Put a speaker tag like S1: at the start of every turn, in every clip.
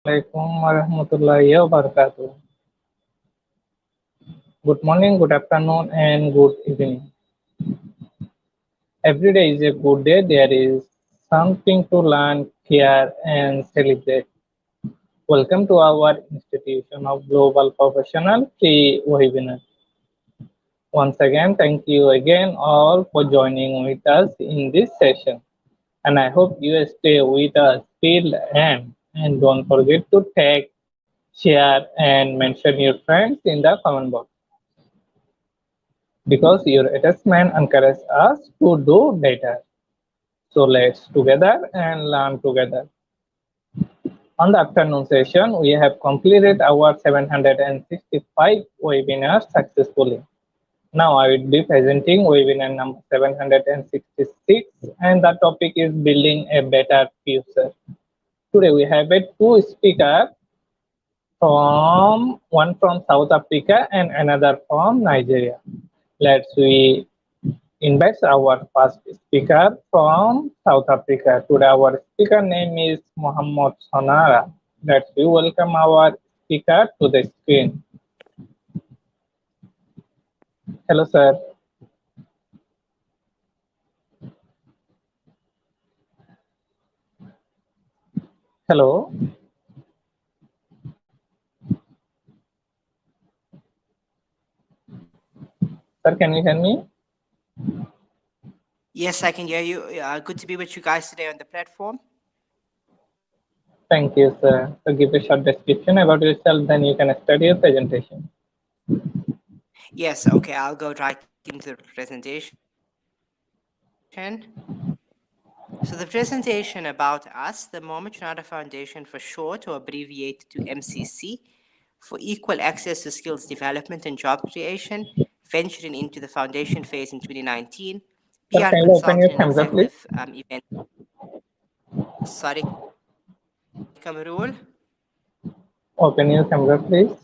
S1: Assalamualaikum warahmatullahi wabarakatuh. Good morning, good afternoon, and good evening. Every day is a good day. There is something to learn, care, and celebrate. Welcome to our Institution of Global Professional free webinar. Once again, thank you again all for joining with us in this session. And I hope you stay with us till the end. And don't forget to tag, share, and mention your friends in the comment box, because your attachment encourages us to do better. So let's together and learn together. On the afternoon session, we have completed our 765 webinars successfully. Now I will be presenting webinar number 766, and the topic is building a better future. Today we have two speakers, one from South Africa and another from Nigeria. Let's we invite our first speaker from South Africa. Today our speaker name is Mohammed Sonara. Let's we welcome our speaker to the screen. Hello, sir. Hello. Sir, can you hear me?
S2: Yes, I can hear you. Good to be with you guys today on the platform.
S1: Thank you, sir. So give a short description about yourself, then you can start your presentation.
S2: Yes, okay, I'll go right into the presentation. So the presentation about us, the Mohammed Chinada Foundation for short, or abbreviated to MCC, for equal access to skills development and job creation, venturing into the foundation phase in 2019.
S1: Sir,
S2: PR
S1: can you open your
S2: consultant and
S1: camera, please?
S2: incentive event. Sorry, Kamarul.
S1: Open your camera, please.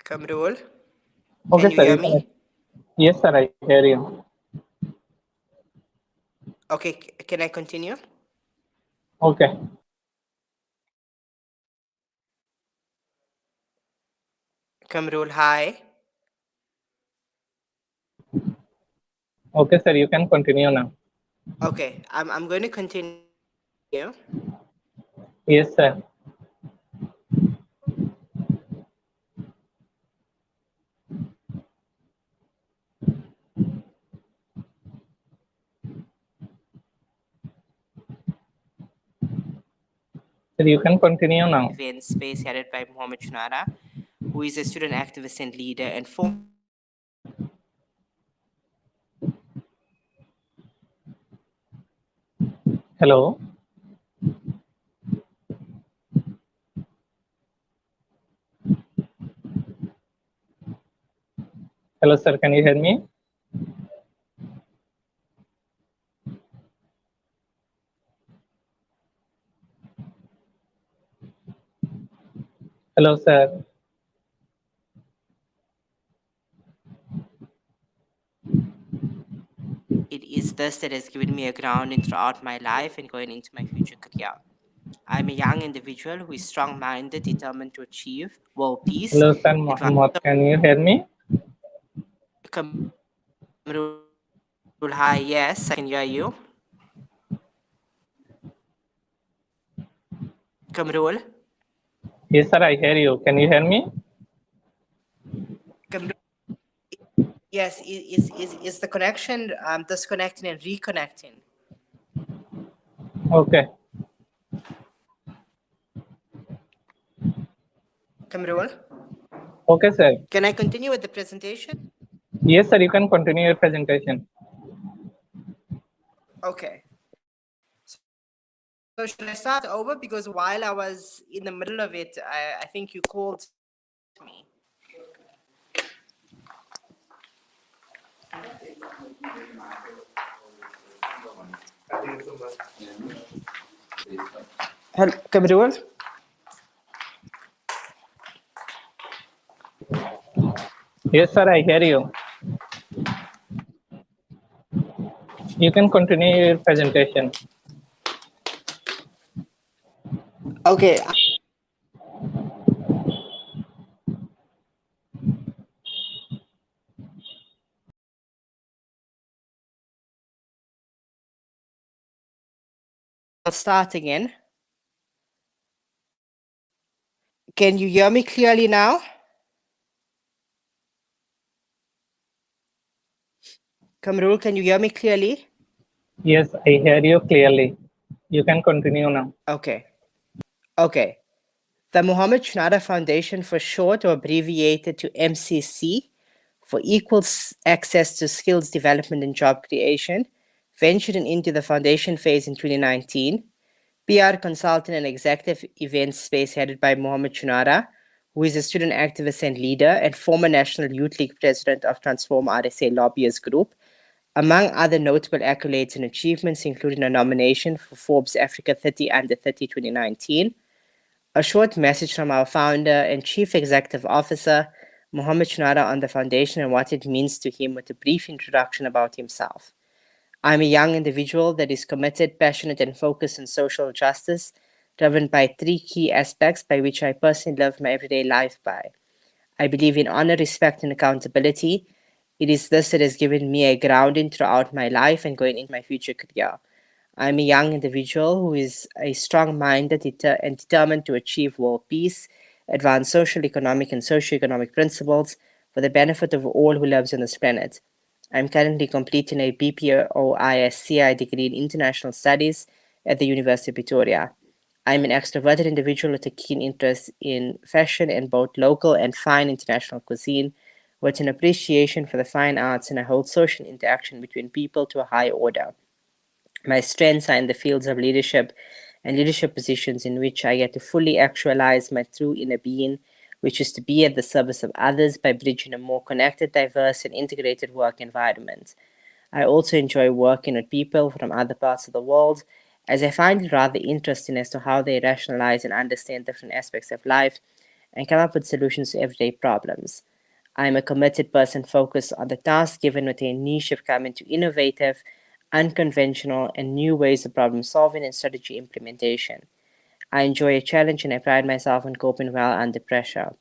S2: Kamarul.
S1: Okay,
S2: Can you
S1: sir.
S2: hear
S1: You can.
S2: me?
S1: Yes, sir. I hear you.
S2: Okay, can I continue?
S1: Okay.
S2: Kamarul, hi.
S1: Okay, sir. You can continue now.
S2: Okay, I'm going to continue.
S1: Yes, sir. Sir, you can continue now.
S2: Event space headed by Mohammed Chinada, who is a student activist and leader and former
S1: Hello. Hello, sir. Can you hear me? Hello, sir.
S2: It is this that has given me a grounding throughout my life and going into my future career. I'm a young individual who is strong-minded, determined to achieve world peace.
S1: Hello, sir. Mohammed. Can you hear me?
S2: Hi, yes, I can hear you. Kamrul?
S1: Yes, sir. I hear you. Can you hear me?
S2: Yes, is the connection disconnecting and reconnecting?
S1: Okay.
S2: Kamrul?
S1: Okay, sir.
S2: Can I continue with the presentation?
S1: Yes, sir. You can continue your presentation.
S2: Okay. So should I start over? Because while I was in the middle of it, I think you called me. Hello, Kamrul?
S1: Yes, sir, I hear you. You can continue your presentation.
S2: Okay. I'll start again. Can you hear me clearly now? Kamrul, can you hear me clearly?
S1: Yes, I hear you clearly. You can continue now.
S2: Okay. Okay. The Muhammad Chinara Foundation, for short or abbreviated to MCC, for equal access to skills development and job creation, ventured into the foundation phase in 2019. PR consultant and executive events space headed by Muhammad Chinara, who is a student activist and leader and former National Youth League president of Transform RSA Lobbyist Group, among other notable accolades and achievements, including a nomination for Forbes Africa 30 Under 30 2019, a short message from our founder and chief executive officer, Muhammad Chinara, on the foundation and what it means to him, with a brief introduction about himself. I'm a young individual that is committed, passionate, and focused on social justice, driven by three key aspects by which I personally live my everyday life by. I believe in honor, respect, and accountability. It is this that has given me a grounding throughout my life and going into my future career. I'm a young individual who is a strong-minded and determined to achieve world peace, advance social, economic, and socio-economic principles for the benefit of all who lives on this planet. I'm currently completing a BPO-ISCI degree in International Studies at the University of Pretoria. I'm an extroverted individual with a keen interest in fashion and both local and fine international cuisine, with an appreciation for the fine arts, and I hold social interaction between people to a high order. My strengths are in the fields of leadership and leadership positions in which I get to fully actualize my true inner being, which is to be at the service of others by bridging a more connected, diverse, and integrated work environment. I also enjoy working with people from other parts of the world, as I find it rather interesting as to how they rationalize and understand different aspects of life and come up with solutions to everyday problems. I am a committed person focused on the task given with a niche of coming to innovative, unconventional, and new ways of problem solving and strategy implementation. I enjoy a challenge and I pride myself on coping well under pressure.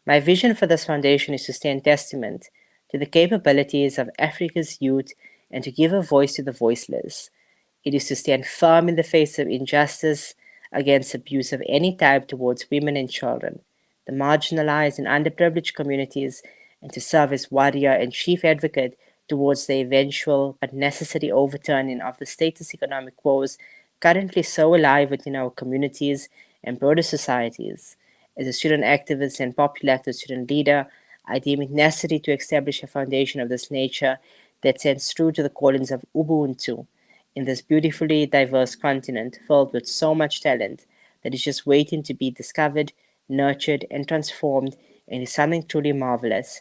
S2: My vision for this foundation is to stand testament to the capabilities of Africa's youth and to give a voice to the voiceless. It is to stand firm in the face of injustice against abuse of any type towards women and children, the marginalized and underprivileged communities, and to serve as warrior and chief advocate towards the eventual but necessary overturning of the status economic quos currently so alive within our communities and broader societies. As a student activist and popular active student leader, I deem it necessary to establish a foundation of this nature that stands true to the callings of Ubuntu in this beautifully diverse continent filled with so much talent that is just waiting to be discovered, nurtured, and transformed into something truly marvelous.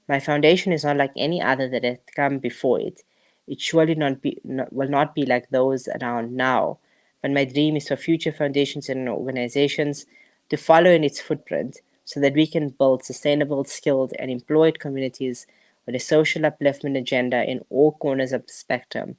S2: My foundation is not like any other that had come before it. It surely will not be like those around now, but my dream is for future foundations and organizations to follow in its footprint so that we can build sustainable, skilled, and employed communities with a social upliftment agenda in all corners of the spectrum.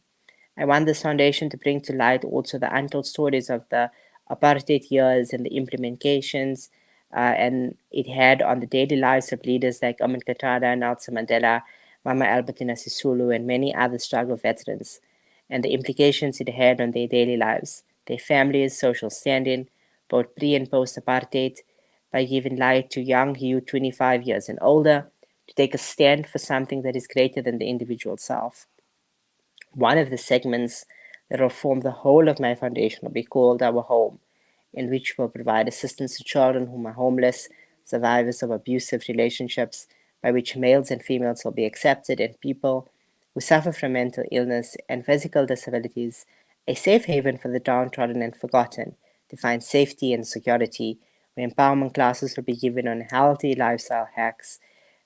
S2: I want this foundation to bring to light also the untold stories of the apartheid years and the implementations and it had on the daily lives of leaders like Amin Katara, Nelson Mandela, Mama Albertina Sisulu, and many other struggle veterans, and the implications it had on their daily lives, their families, social standing, both pre and post apartheid, by giving light to young youth 25 years and older to take a stand for something that is greater than the individual self. One of the segments that will form the whole of my foundation will be called Our Home, in which we'll provide assistance to children whom are homeless, survivors of abusive relationships, by which males and females will be accepted, and people who suffer from mental illness and physical disabilities, a safe haven for the downtrodden and forgotten, to find safety and security, where empowerment classes will be given on healthy lifestyle hacks,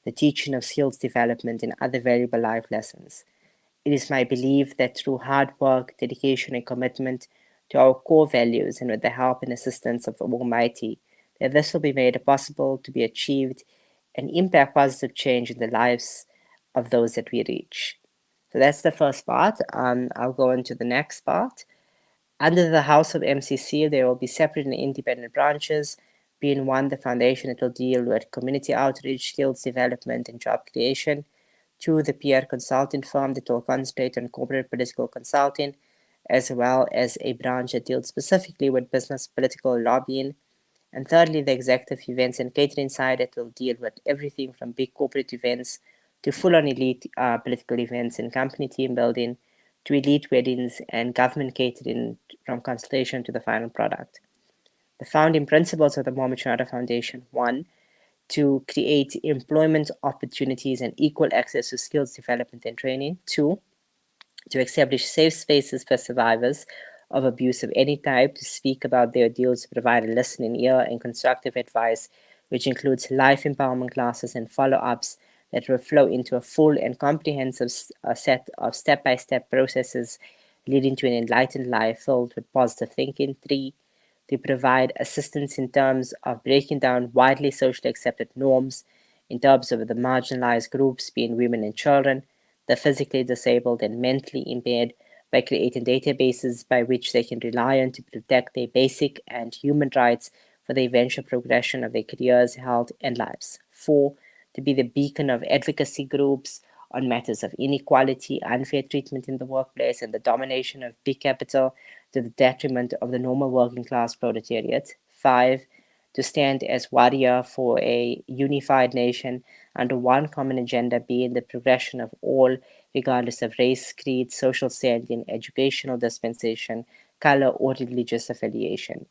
S2: the teaching of skills development, and other valuable life lessons. It is my belief that through hard work, dedication, and commitment to our core values, and with the help and assistance of the Almighty, that this will be made possible to be achieved and impact positive change in the lives of those that we reach. So that's the first part. I'll go into the next part. Under the House of MCC, there will be separate and independent branches, being one, the foundation that will deal with community outreach, skills development, and job creation. Two, the PR consulting firm that will concentrate on corporate political consulting, as well as a branch that deals specifically with business political lobbying. And thirdly, the executive events and catering side that will deal with everything from big corporate events to full-on elite political events and company team building to elite weddings and government catering from consultation to the final product. The founding principles of the Mohammed Shinada Foundation: one, to create employment opportunities and equal access to skills development and training. Two, to establish safe spaces for survivors of abuse of any type to speak about their deals, to provide a listening ear and constructive advice, which includes life empowerment classes and follow-ups that will flow into a full and comprehensive set of step-by-step processes leading to an enlightened life filled with positive thinking. Three, to provide assistance in terms of breaking down widely socially accepted norms in terms of the marginalized groups, being women and children, the physically disabled and mentally impaired, by creating databases by which they can rely on to protect their basic and human rights for the eventual progression of their careers, health, and lives. Four, to be the beacon of advocacy groups on matters of inequality, unfair treatment in the workplace, and the domination of big capital to the detriment of the normal working class proletariat. Five, to stand as warrior for a unified nation under one common agenda, being the progression of all, regardless of race, creed, social standing, educational dispensation, color, or religious affiliation.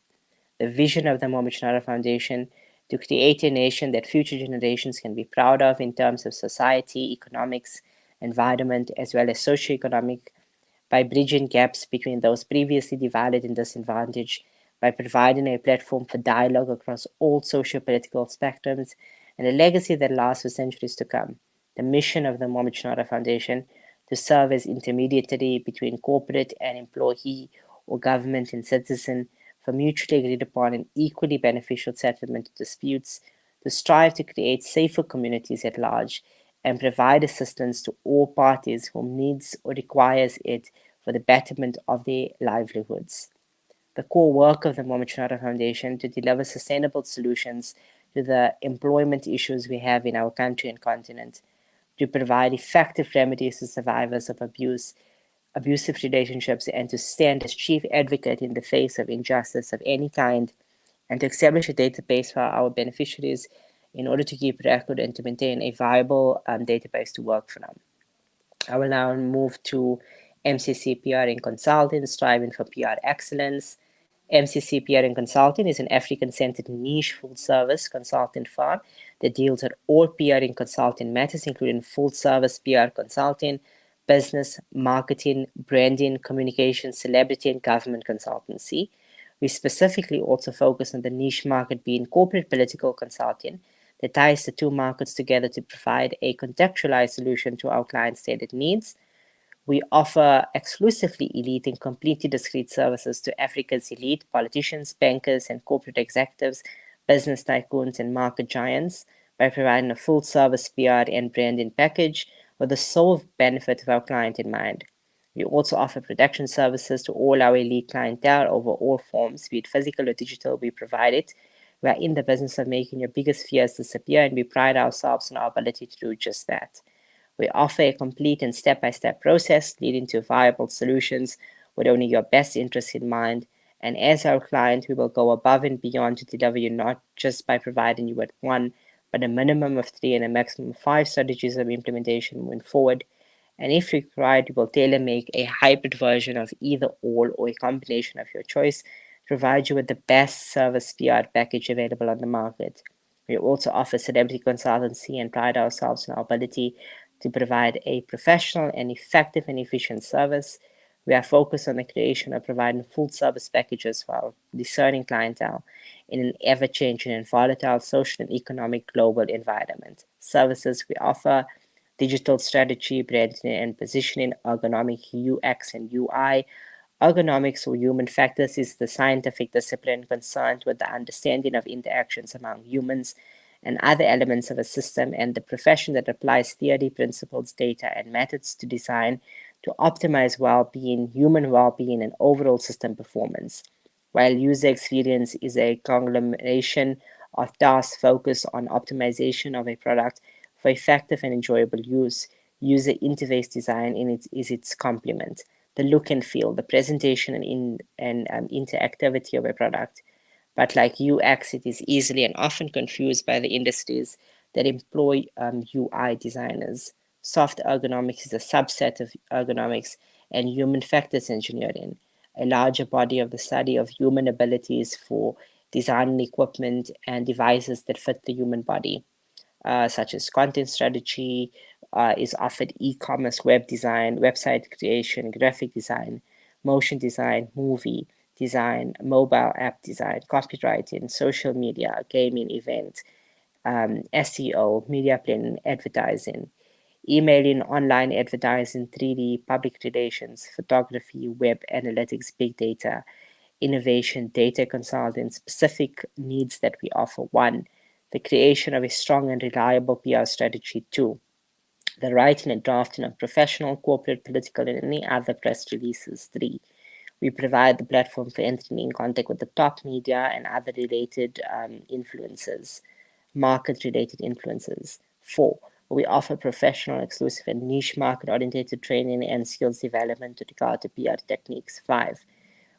S2: The vision of the Mohammed Shinada Foundation: to create a nation that future generations can be proud of in terms of society, economics, environment, as well as socioeconomic, by bridging gaps between those previously divided and disadvantaged, by providing a platform for dialogue across all socio-political spectrums, and a legacy that lasts for centuries to come. The mission of the Mohammed Shinada Foundation: to serve as intermediary between corporate and employee or government and citizen for mutually agreed upon and equally beneficial settlement of disputes, to strive to create safer communities at large, and provide assistance to all parties whom needs or requires it for the betterment of their livelihoods. The core work of the Mohammed Shinada Foundation: to deliver sustainable solutions to the employment issues we have in our country and continent, to provide effective remedies to survivors of abusive relationships, and to stand as chief advocate in the face of injustice of any kind, and to establish a database for our beneficiaries in order to keep record and to maintain a viable database to work from. I will now move to MCC PR and Consulting, striving for PR excellence. MCC PR and Consulting is an African-centered niche full-service consulting firm that deals with all PR and consulting matters, including full-service PR consulting, business, marketing, branding, communication, celebrity, and government consultancy. We specifically also focus on the niche market being corporate political consulting that ties the two markets together to provide a contextualized solution to our clients' stated needs. We offer exclusively elite and completely discrete services to Africa's elite politicians, bankers, and corporate executives, business tycoons, and market giants by providing a full service PR and branding package with the sole benefit of our client in mind. We also offer protection services to all our elite clientele over all forms, be it physical or digital. We provide it. We are in the business of making your biggest fears disappear, and we pride ourselves on our ability to do just that. We offer a complete and step-by-step process leading to viable solutions with only your best interests in mind. And as our client, we will go above and beyond to deliver you not just by providing you with one, but a minimum of 3 and a maximum of 5 strategies of implementation moving forward. And if required, we will tailor make a hybrid version of either all or a combination of your choice to provide you with the best service PR package available on the market. We also offer celebrity consultancy and pride ourselves on our ability to provide a professional and effective and efficient service. We are focused on the creation of providing full service packages for our discerning clientele in an ever changing and volatile social and economic global environment. Services we offer: digital strategy, branding and positioning, ergonomic UX and UI. Ergonomics, or human factors, is the scientific discipline concerned with the understanding of interactions among humans and other elements of a system, and the profession that applies theory, principles, data, and methods to design to optimize well-being, human well-being, and overall system performance. While user experience is a conglomeration of tasks focused on optimization of a product for effective and enjoyable use, user interface design is its complement. The look and feel, the presentation and interactivity of a product. But like UX, it is easily and often confused by the industries that employ UI designers. Soft ergonomics is a subset of ergonomics and human factors engineering, a larger body of the study of human abilities for designing equipment and devices that fit the human body, such as content strategy, is offered e-commerce, web design, website creation, graphic design, motion design, movie design, mobile app design, copywriting, social media, gaming, event, SEO, media planning, advertising, emailing, online advertising, 3D, public relations, photography, web analytics, big data, innovation, data consulting, specific needs that we offer. One, the creation of a strong and reliable PR strategy. Two, the writing and drafting of professional, corporate, political, and any other press releases. Three, we provide the platform for entering in contact with the top media and other related influencers, market-related influencers. Four, we offer professional, exclusive, and niche market-oriented training and skills development with regard to PR techniques. Five,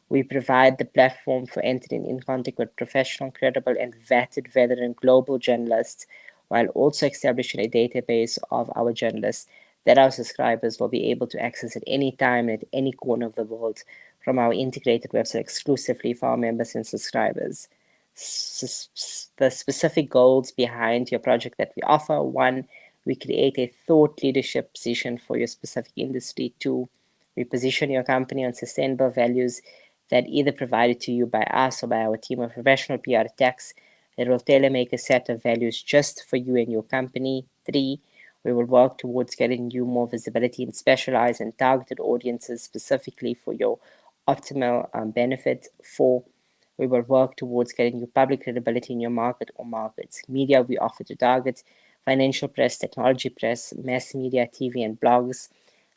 S2: we provide the platform for entering in contact with professional, credible, and vetted veteran global journalists, while also establishing a database of our journalists that our subscribers will be able to access at any time and at any corner of the world from our integrated website exclusively for our members and subscribers. The specific goals behind your project that we offer: one, we create a thought leadership position for your specific industry. Two, we position your company on sustainable values that either provided to you by us or by our team of professional PR techs that will tailor make a set of values just for you and your company. Three, we will work towards getting you more visibility in specialized and targeted audiences specifically for your optimal benefit. Four, we will work towards getting you public credibility in your market or markets. Media we offer to target financial press, technology press, mass media, TV, and blogs.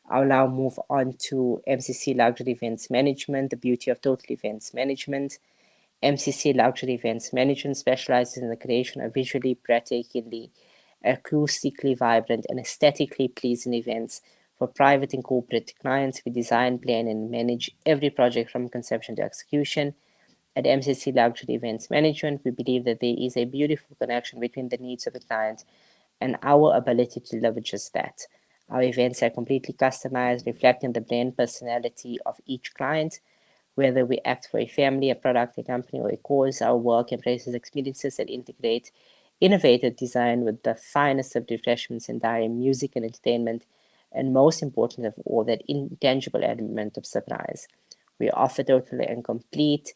S2: I'll now move on to MCC Luxury Events Management, the beauty of total events management. MCC Luxury Events Management specializes in the creation of visually breathtakingly, acoustically vibrant, and aesthetically pleasing events for private and corporate clients. We design, plan, and manage every project from conception to execution. At MCC Luxury Events Management, we believe that there is a beautiful connection between the needs of the client and our ability to deliver just that. Our events are completely customized, reflecting the brand personality of each client. Whether we act for a family, a product, a company, or a cause, our work embraces experiences that integrate innovative design with the finest of refreshments and dire music and entertainment, and most important of all, that intangible element of surprise. We offer total and complete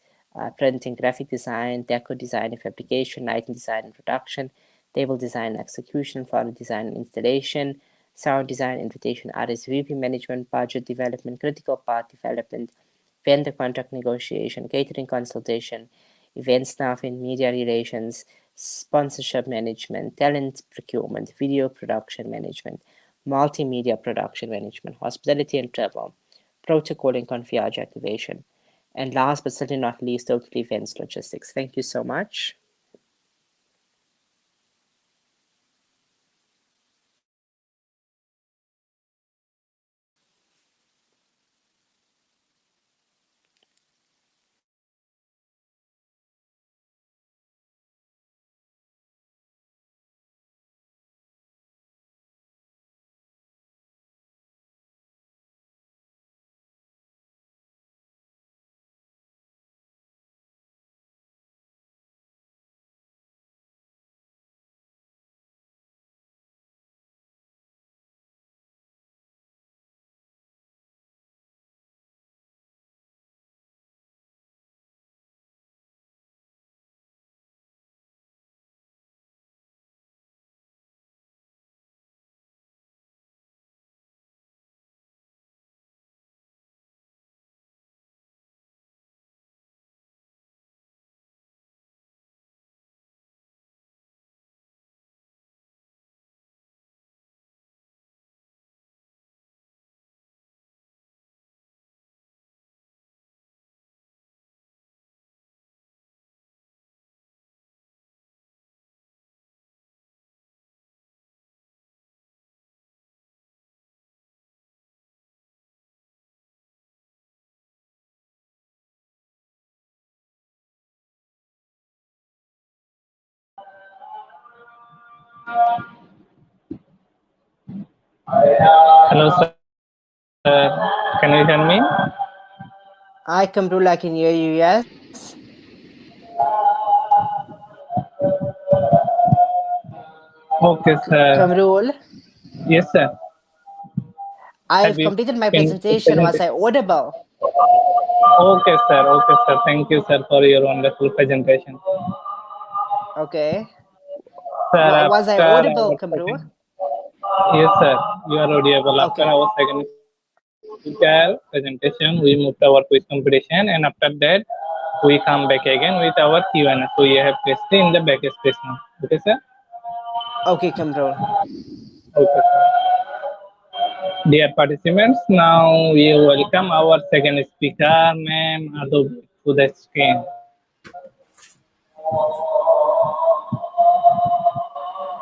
S2: print and graphic design, deco design and fabrication, lighting design and production, table design and execution, floral design and installation, sound design, invitation, RSVP management, budget development, critical path development, vendor contract negotiation, catering consultation, event staffing, media relations, sponsorship management, talent procurement, video production management, multimedia production management, hospitality and travel, protocol and concierge activation, and last but certainly not least, total events logistics. Thank you so much.
S1: Hello, sir. Can you hear me?
S2: Hi, Kamrul, I can hear you, yes?
S1: Okay, sir.
S2: Kamrul,
S1: Yes, sir. Have
S2: I've
S1: you
S2: completed my
S1: finished the
S2: presentation. Was I
S1: presentation?
S2: audible?
S1: Okay, sir. Okay, sir. Thank you, sir, for your wonderful presentation.
S2: Okay.
S1: Sir,
S2: Was I
S1: after
S2: audible,
S1: our
S2: Kamrul?
S1: second, yes, sir, you are audible. After
S2: Okay.
S1: our second speaker presentation, we moved to our quiz competition, and after that, we come back again with our Q&A. So you have pressed in the back space now. Okay, sir.
S2: Okay, Kamrul.
S1: Okay, sir. Dear participants, now we welcome our second speaker, Ma'am Adu, to the screen.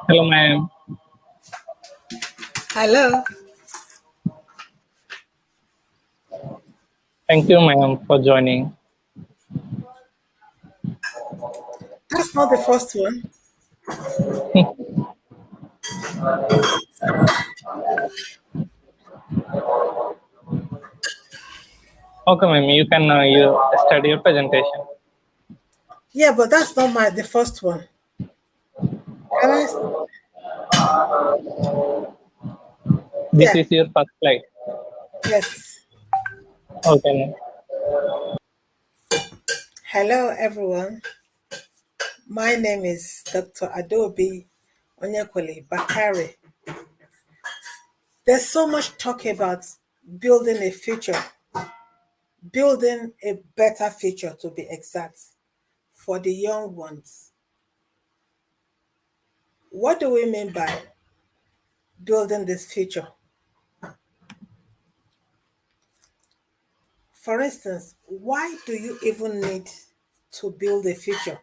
S1: Hello, ma'am.
S3: Hello.
S1: Thank you, ma'am, for joining.
S3: That's not the first one.
S1: Okay, ma'am, you can you start your presentation.
S3: Yeah, but that's not the first one. Can I?
S1: This
S3: Yeah.
S1: is your first slide.
S3: Yes.
S1: Okay, ma'am.
S3: Hello, everyone. My name is Dr. Adobe Onyekwele Bakari. There's so much talk about building a future, building a better future to be exact, for the young ones. What do we mean by building this future? For instance, why do you even need to build a future?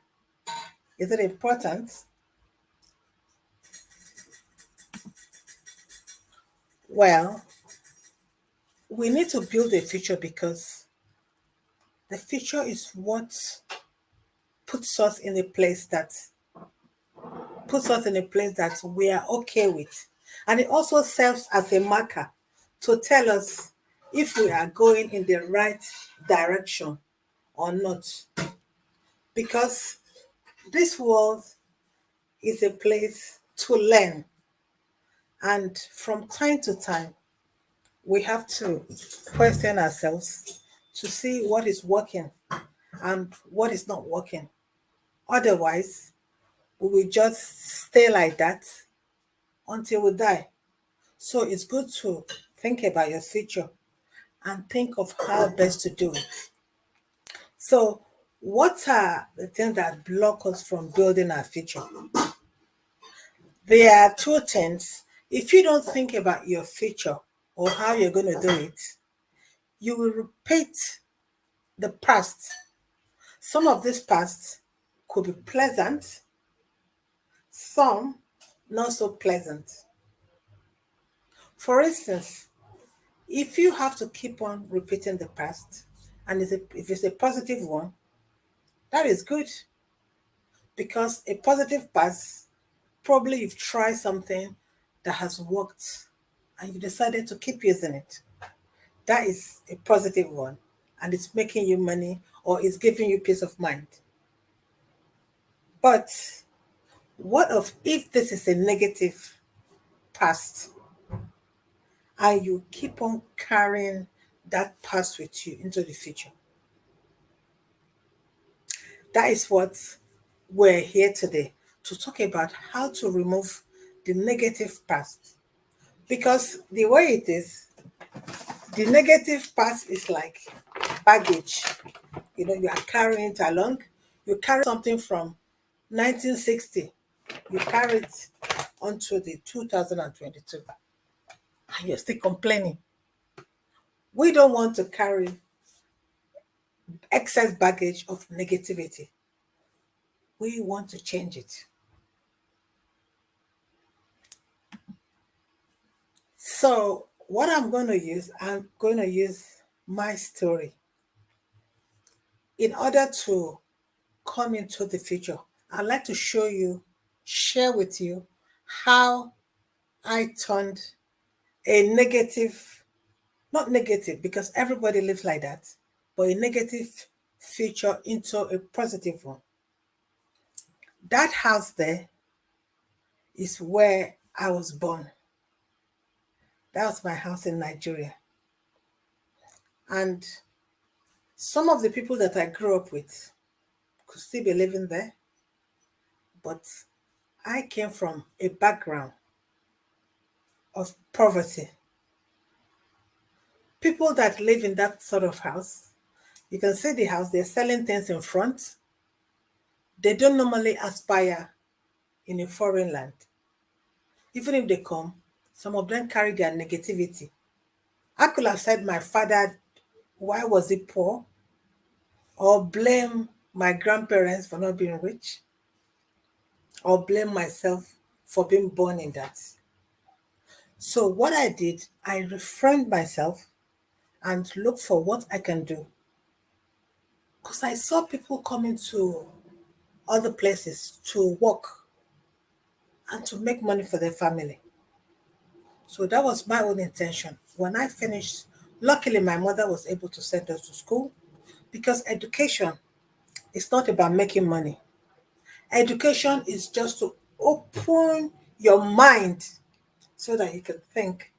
S3: Is it important? Well, we need to build a future because the future is what puts us in a place that we are okay with. And it also serves as a marker to tell us if we are going in the right direction or not. Because this world is a place to learn. And from time to time, we have to question ourselves to see what is working and what is not working. Otherwise, we will just stay like that until we die. So it's good to think about your future and think of how best to do it. So, what are the things that block us from building our future? There are two things. If you don't think about your future or how you're going to do it, you will repeat the past. Some of this past could be pleasant, some not so pleasant. For instance, if you have to keep on repeating the past, and if it's a positive one, that is good, because a positive past, probably you've tried something that has worked and you decided to keep using it. That is a positive one, and it's making you money or it's giving you peace of mind. But what if this is a negative past and you keep on carrying that past with you into the future? That is what we're here today to talk about, how to remove the negative past. Because the way it is, the negative past is like baggage. You are carrying it along. You carry something from 1960, you carry it onto the 2022, and you're still complaining. We don't want to carry excess baggage of negativity. We want to change it. So, what I'm going to use my story in order to come into the future. I'd like to share with you how I turned a negative, not negative because everybody lives like that, but a negative future into a positive one. That house there is where I was born. That was my house in Nigeria. And some of the people that I grew up with could still be living there, but I came from a background of poverty. People that live in that sort of house, you can see the house, they're selling things in front. They don't normally aspire in a foreign land. Even if they come, some of them carry their negativity. I could have said my father, why was he poor? Or blame my grandparents for not being rich, or blame myself for being born in that. So what I did, I reframed myself and looked for what I can do. Because I saw people coming to other places to work and to make money for their family. So that was my own intention. When I finished, luckily my mother was able to send us to school because education is not about making money. Education is just to open your mind so that you can think.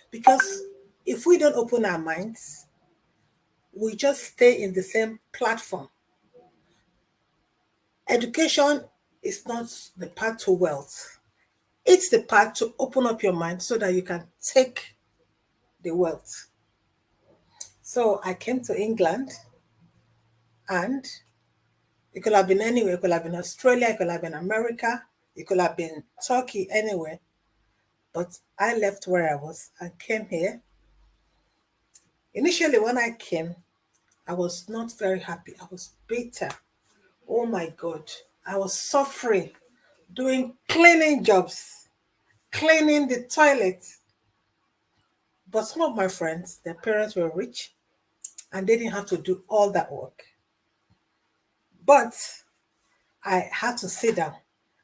S3: Because if we don't open our minds, we just stay in the same platform. Education is not the path to wealth. It's the path to open up your mind so that you can take the wealth. So I came to England, and it could have been anywhere. It could have been Australia, it could have been America, it could have been Turkey, anywhere. But I left where I was and came here. Initially, when I came, I was not very happy. I was bitter. Oh my God. I was suffering, doing cleaning jobs, cleaning the toilet. But some of my friends, their parents were rich and they didn't have to do all that work. But I had to sit down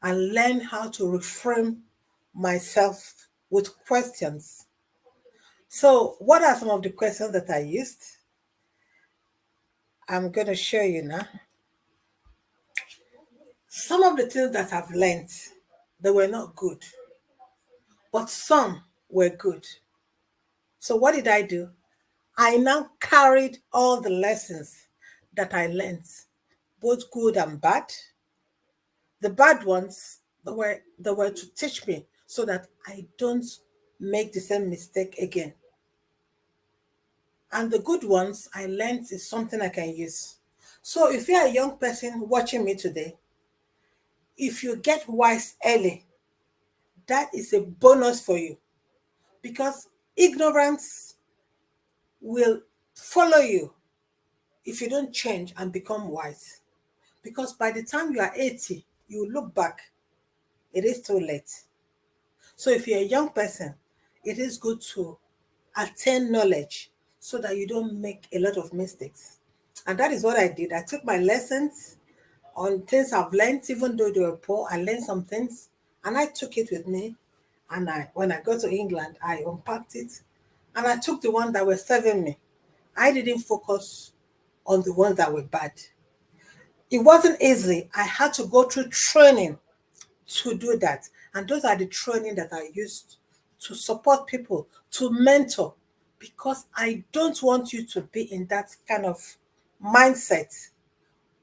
S3: and learn how to reframe myself with questions. So, what are some of the questions that I used? I'm going to show you now. Some of the things that I've learned, they were not good, but some were good. So, what did I do? I now carried all the lessons that I learned, both good and bad. The bad ones they were to teach me so that I don't make the same mistake again. And the good ones I learned is something I can use. So if you're a young person watching me today, if you get wise early, that is a bonus for you because ignorance will follow you if you don't change and become wise. Because by the time you are 80, you look back, it is too late. So if you're a young person, it is good to attain knowledge so that you don't make a lot of mistakes. And that is what I did. I took my lessons on things I've learned, even though they were poor. I learned some things and I took it with me. And when I got to England, I unpacked it and I took the ones that were serving me. I didn't focus on the ones that were bad. It wasn't easy. I had to go through training to do that. And those are the training that I used to support people, to mentor, because I don't want you to be in that kind of mindset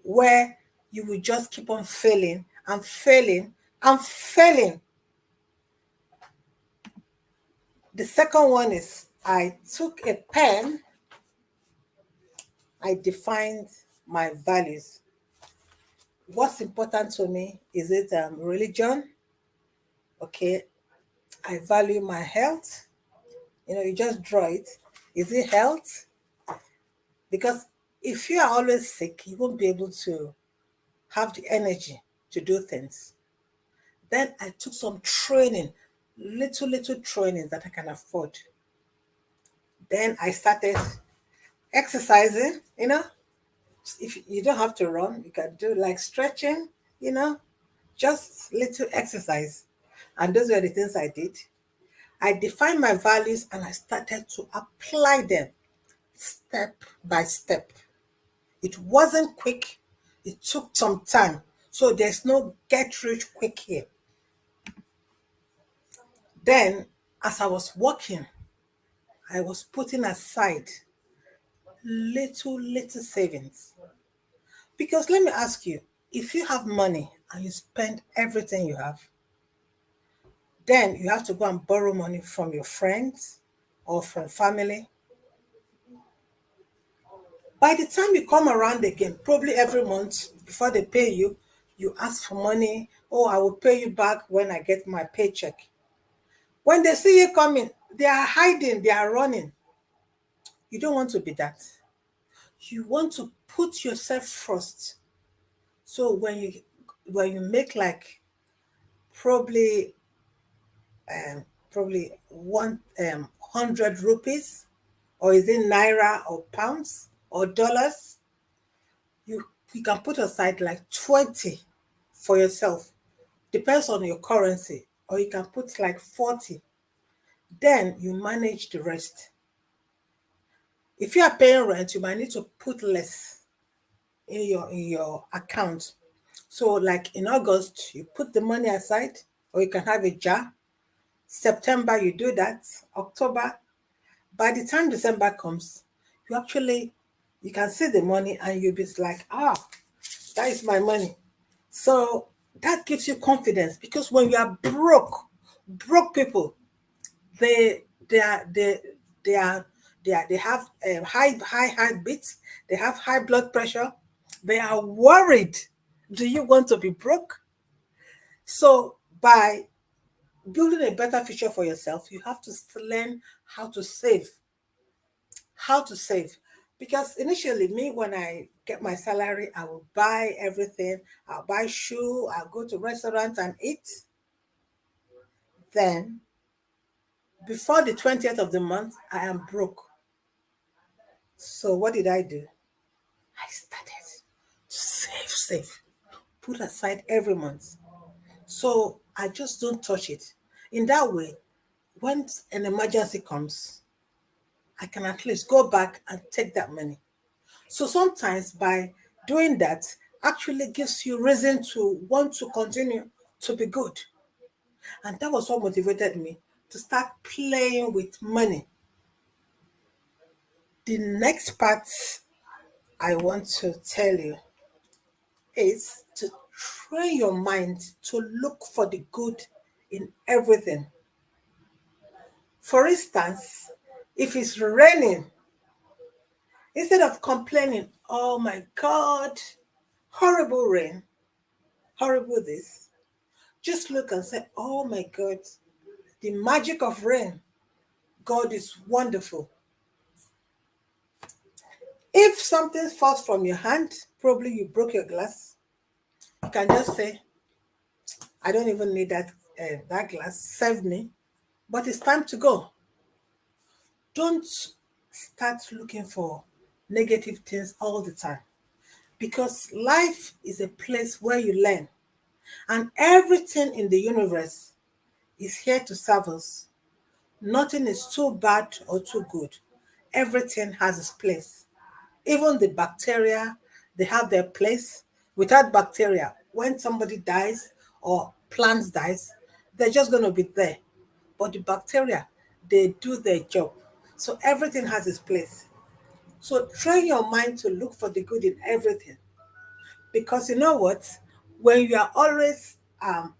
S3: where you will just keep on failing and failing and failing. The second one is I took a pen, I defined my values. What's important to me? Is it religion? Okay, I value my health. You just draw it. Is it health? Because if you are always sick, you won't be able to have the energy to do things. Then I took some training, little training that I can afford. Then I started exercising, If you don't have to run, you can do like stretching, just little exercise. And those were the things I did. I defined my values and I started to apply them step by step. It wasn't quick, it took some time. So there's no get rich quick here. Then, as I was working, I was putting aside little savings. Because let me ask you, if you have money and you spend everything you have, then you have to go and borrow money from your friends or from family. By the time you come around again, probably every month before they pay you, you ask for money. Oh, I will pay you back when I get my paycheck. When they see you coming, they are hiding, they are running. You don't want to be that. You want to put yourself first. So when you make like probably probably 100 rupees, or is it naira or pounds or dollars, you can put aside like 20 for yourself. Depends on your currency. Or you can put like 40. Then you manage the rest. If you are paying rent, you might need to put less in your account. So like in August, you put the money aside, or you can have a jar. September, you do that. October, by the time December comes, you can see the money and you'll be like, that is my money. So that gives you confidence, because when you are broke people, they they are they have high beats, they have high blood pressure, they are worried. Do you want to be broke? So by building a better future for yourself, you have to learn how to save. How to save. Because initially, me, when I get my salary, I will buy everything. I'll buy shoe, I'll go to restaurants and eat. Then before the 20th of the month, I am broke. So what did I do? I started to save, put aside every month. So I just don't touch it. In that way, when an emergency comes, I can at least go back and take that money. So sometimes by doing that actually gives you reason to want to continue to be good. And that was what motivated me to start playing with money. The next part I want to tell you is to train your mind to look for the good in everything. For instance, if it's raining, instead of complaining, oh my God, horrible rain, horrible this, just look and say, oh my God, the magic of rain. God is wonderful. If something falls from your hand, probably you broke your glass, you can just say, I don't even need that glass, save me. But it's time to go. Don't start looking for negative things all the time, because life is a place where you learn, and everything in the universe is here to serve us. Nothing is too bad or too good. Everything has its place. Even the bacteria, they have their place. Without bacteria, when somebody dies or plants dies, they're just going to be there. But the bacteria, they do their job. So everything has its place. So train your mind to look for the good in everything. Because you know what? When you are always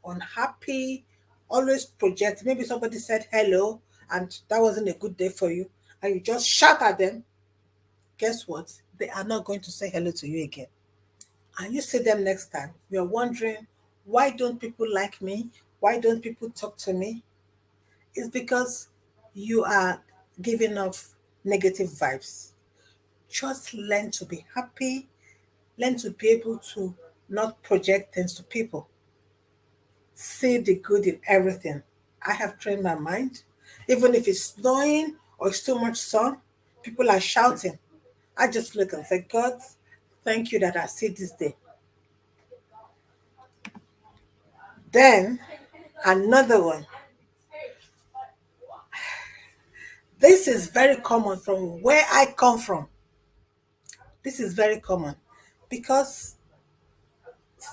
S3: unhappy, always project, maybe somebody said hello and that wasn't a good day for you, and you just shout at them, guess what? They are not going to say hello to you again. And you see them next time, you're wondering, why don't people like me? Why don't people talk to me? It's because you are giving off negative vibes. Just learn to be happy, learn to be able to not project things to people. See the good in everything. I have trained my mind. Even if it's snowing or it's too much sun, people are shouting. I just look and say, God, thank you that I see this day. Then Another one. This is very common from where I come from. This is very common because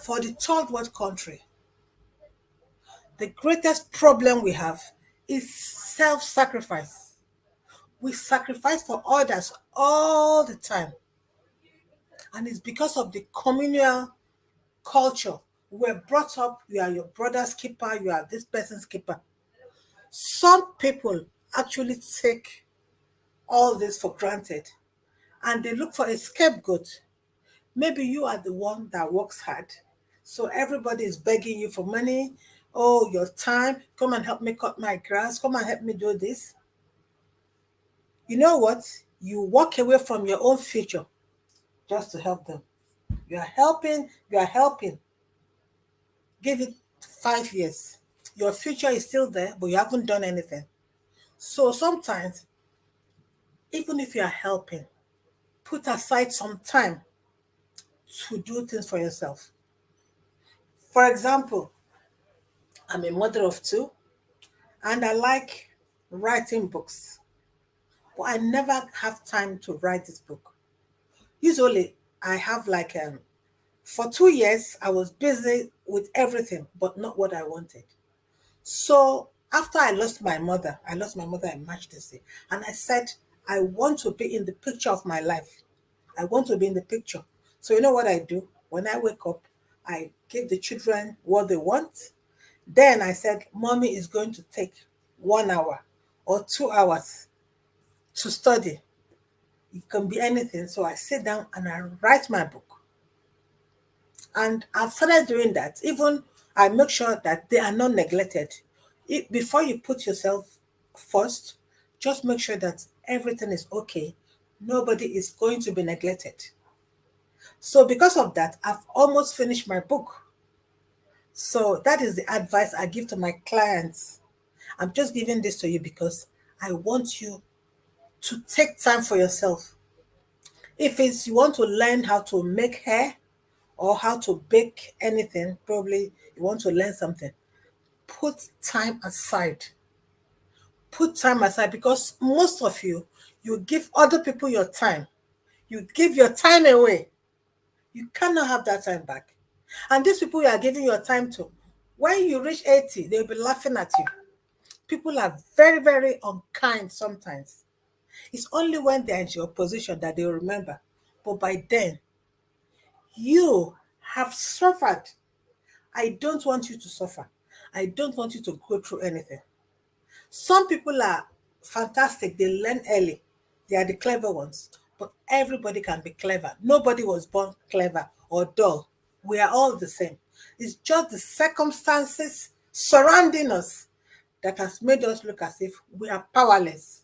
S3: for the third world country, the greatest problem we have is self sacrifice. We sacrifice for others all the time. And it's because of the communal culture. We're brought up, you are your brother's keeper, you are this person's keeper. Some people actually take all this for granted and they look for a scapegoat. Maybe you are the one that works hard. So everybody is begging you for money. Oh, your time. Come and help me cut my grass. Come and help me do this. You know what? You walk away from your own future just to help them. You are helping. You are helping. Give it 5 years. Your future is still there, but you haven't done anything. So sometimes, even if you are helping, put aside some time to do things for yourself. For example, I'm a mother of two and I like writing books, but I never have time to write this book. Usually, I have for 2 years, I was busy with everything, but not what I wanted. So after I lost my mother in March this year, and I said, I want to be in the picture of my life. I want to be in the picture. So you know what I do? When I wake up, I give the children what they want. Then I said, Mommy is going to take 1 hour or 2 hours to study. It can be anything. So I sit down and I write my book. And I've started doing that. Even I make sure that they are not neglected. Before you put yourself first, just make sure that everything is okay. Nobody is going to be neglected. So because of that, I've almost finished my book. So that is the advice I give to my clients. I'm just giving this to you because I want you to take time for yourself. If it's you want to learn how to make hair or how to bake anything, probably you want to learn something, put time aside. Put time aside because most of you give other people your time. You give your time away. You cannot have that time back. And these people you are giving your time to, when you reach 80, they'll be laughing at you. People are very, very unkind sometimes. It's only when they're in your position that they'll remember. But by then, you have suffered. I don't want you to suffer. I don't want you to go through anything. Some people are fantastic. They learn early. They are the clever ones. But everybody can be clever. Nobody was born clever or dull. We are all the same. It's just the circumstances surrounding us that has made us look as if we are powerless.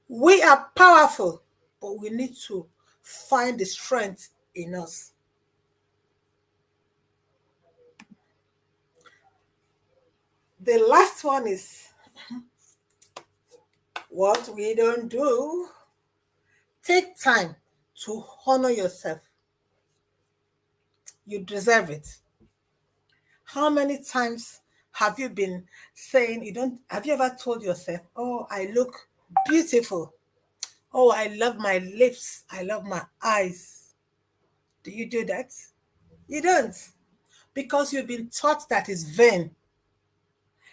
S3: We are powerful, but we need to find the strength in us. The last one is what we don't do. Take time to honor yourself. You deserve it. How many times have you been saying you don't have you ever told yourself, "Oh, I look beautiful. Oh, I love my lips. I love my eyes." Do you do that? You don't. Because you've been taught that is vain.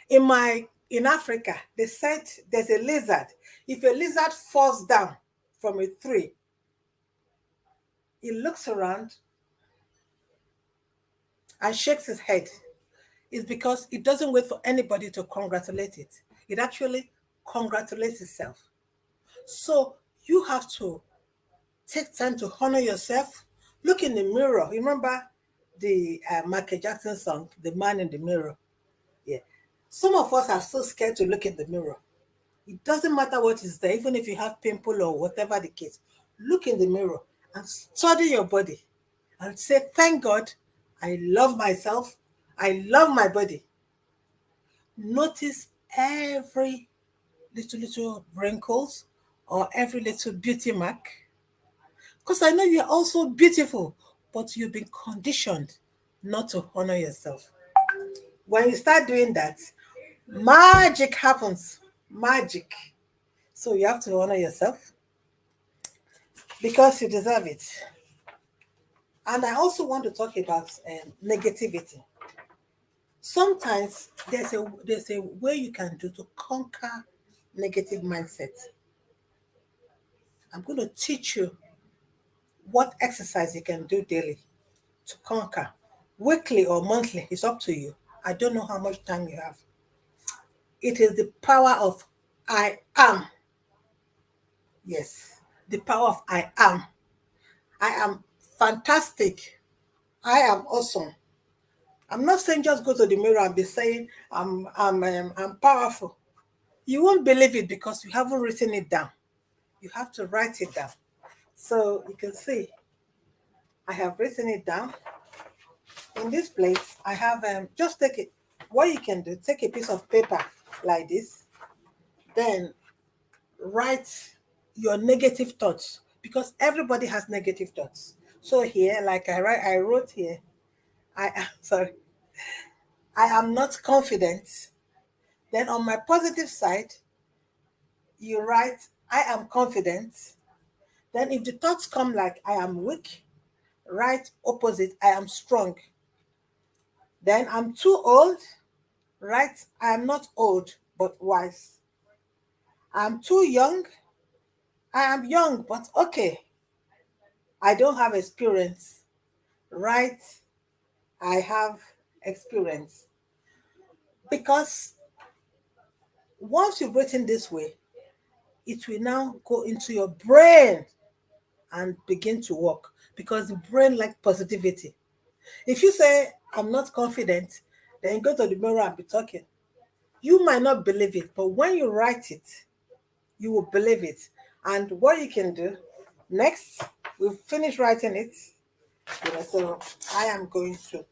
S3: In Africa, they said there's a lizard. If a lizard falls down from a tree, he looks around and shakes his head. It's because it doesn't wait for anybody to congratulate it. It actually congratulates itself. So you have to take time to honor yourself. Look in the mirror. Remember the Michael Jackson song, The Man in the Mirror? Yeah. Some of us are so scared to look in the mirror. It doesn't matter what is there, even if you have pimple or whatever the case. Look in the mirror and study your body and say, thank God, I love myself. I love my body. Notice every little wrinkles or every little beauty mark. Because I know you're also beautiful, but you've been conditioned not to honor yourself. When you start doing that, magic happens. Magic. So you have to honor yourself because you deserve it. And I also want to talk about negativity. Sometimes there's a way you can do to conquer negative mindset. I'm going to teach you what exercise you can do daily to conquer. Weekly or monthly, it's up to you. I don't know how much time you have. It is the power of I am. Yes, the power of I am. I am fantastic. I am awesome. I'm not saying just go to the mirror and be saying I'm powerful. You won't believe it because you haven't written it down. You have to write it down. So you can see I have written it down. In this place, I have just take it. What you can do, take a piece of paper like this, then write your negative thoughts because everybody has negative thoughts. So here, like I wrote here, sorry, I am not confident. Then on my positive side, you write I am confident. Then if the thoughts come like I am weak, write opposite I am strong. Then I'm too old, write I am not old but wise. I'm too young, I am young but okay. I don't have experience, write I have experience. Because once you've written this way, it will now go into your brain and begin to work because the brain likes positivity. If you say, I'm not confident, then you go to the mirror and be talking. You might not believe it, but when you write it, you will believe it. And what you can do next, we've finished writing it. So I am going to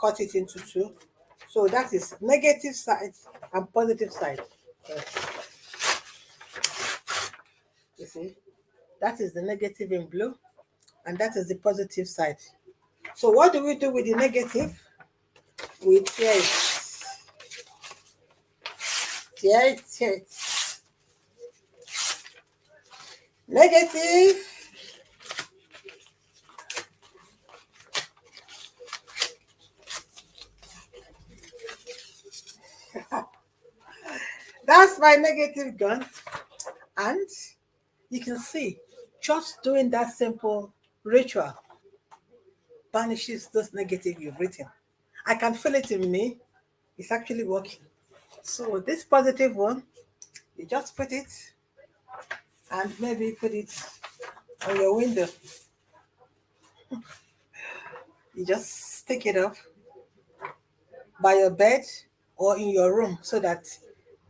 S3: cut it into two. So that is negative side and positive side. Yes. You see, that is the negative in blue, and that is the positive side. So what do we do with the negative? We tear it. Tear it, tear it. Negative. That's my negative gone. And you can see, just doing that simple ritual banishes those negative you've written. I can feel it in me. It's actually working. So this positive one, you just put it and maybe put it on your window. You just stick it up by your bed or in your room so that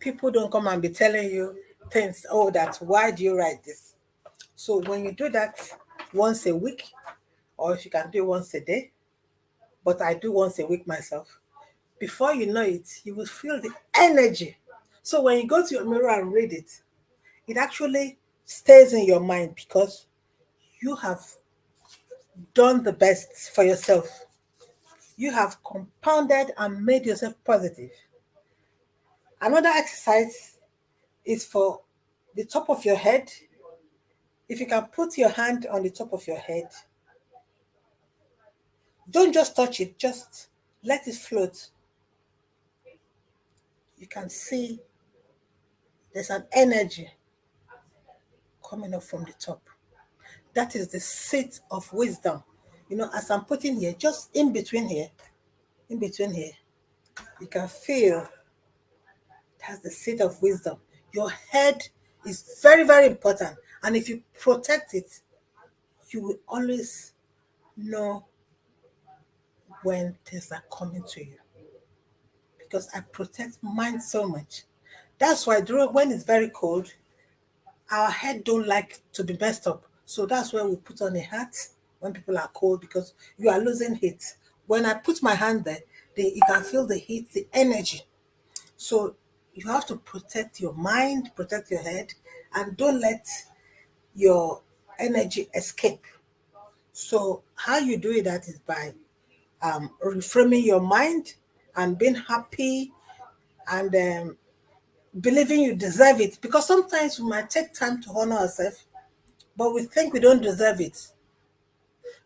S3: people don't come and be telling you things. Oh, that's why do you write this? So when you do that once a week, or if you can do it once a day, but I do once a week myself, before you know it, you will feel the energy. So when you go to your mirror and read it, it actually stays in your mind because you have done the best for yourself. You have compounded and made yourself positive. Another exercise is for the top of your head. If you can put your hand on the top of your head, don't just touch it, just let it float. You can see there's an energy coming up from the top. That is the seat of wisdom. As I'm putting here, just in between here, you can feel that's the seat of wisdom. Your head is very, very important. And if you protect it, you will always know when things are coming to you. Because I protect mine so much. That's why when it's very cold, our head don't like to be messed up. So that's why we put on a hat when people are cold because you are losing heat. When I put my hand there, you can feel the heat, the energy. So you have to protect your mind, protect your head, and don't let your energy escape. So how you do that is by reframing your mind and being happy and believing you deserve it. Because sometimes we might take time to honor ourselves, but we think we don't deserve it.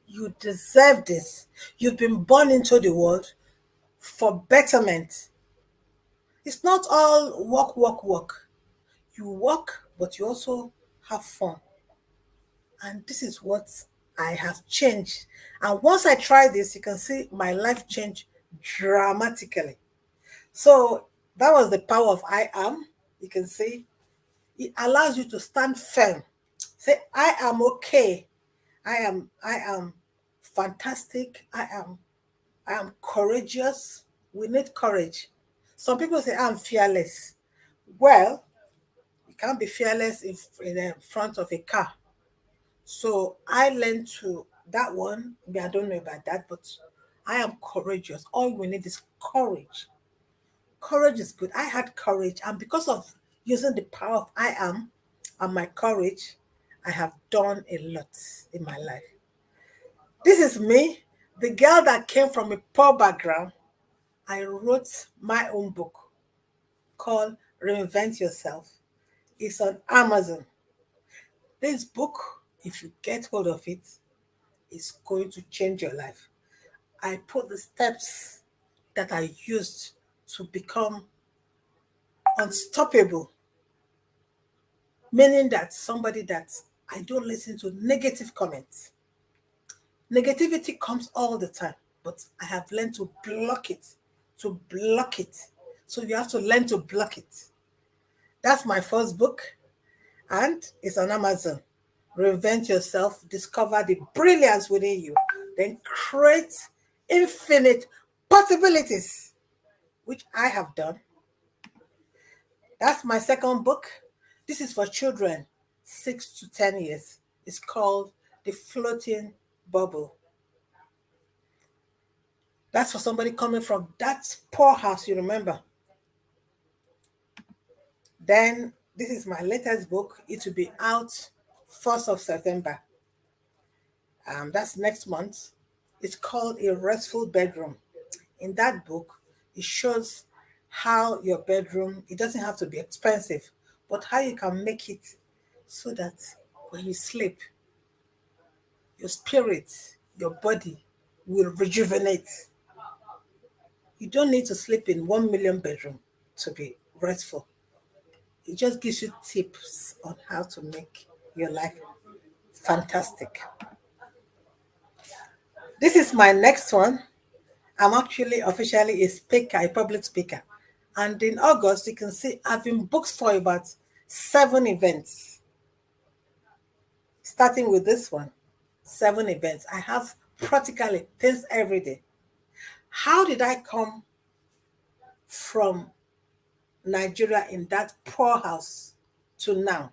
S3: You deserve this. You've been born into the world for betterment. It's not all work, work, work. You work, but you also have fun. And this is what I have changed. And once I try this, you can see my life change dramatically. So that was the power of I am. You can see it allows you to stand firm. Say, I am okay. I am fantastic. I am courageous. We need courage. Some people say I'm fearless. Well, you can't be fearless in the front of a car. So I learned to that one. I don't know about that, but I am courageous. All we need is courage. Courage is good. I had courage, and because of using the power of I am and my courage, I have done a lot in my life. This is me, the girl that came from a poor background. I wrote my own book called Reinvent Yourself. It's on Amazon. This book, if you get hold of it, is going to change your life. I put the steps that I used to become unstoppable, meaning that somebody that I don't listen to negative comments. Negativity comes all the time, but I have learned to block it, to block it. So you have to learn to block it. That's my first book, and it's on Amazon. Reinvent Yourself, discover the brilliance within you, then create infinite possibilities, which I have done. That's my second book. This is for children 6 to 10 years. It's called The Floating Bubble. That's for somebody coming from that poor house, you remember. Then this is my latest book. It will be out 1st of September. That's next month. It's called A Restful Bedroom. In that book, it shows how your bedroom, it doesn't have to be expensive, but how you can make it so that when you sleep, your spirit, your body will rejuvenate. You don't need to sleep in 1 million bedroom to be restful. It just gives you tips on how to make your life fantastic. This is my next one. I'm actually officially a speaker, a public speaker. And in August, you can see I've been booked for about 7 events. Starting with this one, 7 events. I have practically things every day. How did I come from Nigeria in that poor house to now?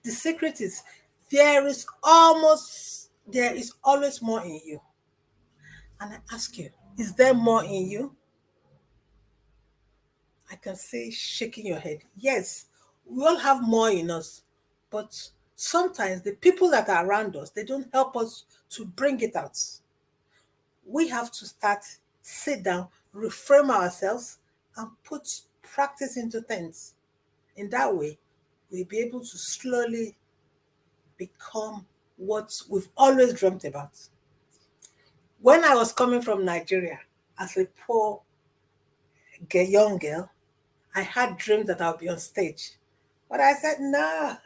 S3: The secret is there is always more in you. And I ask you, is there more in you? I can see shaking your head. Yes, we all have more in us, but sometimes the people that are around us, they don't help us to bring it out. We have to sit down, reframe ourselves, and put practice into things. In that way, we'll be able to slowly become what we've always dreamt about. When I was coming from Nigeria as a poor young girl, I had dreams that I'll be on stage. But I said, no,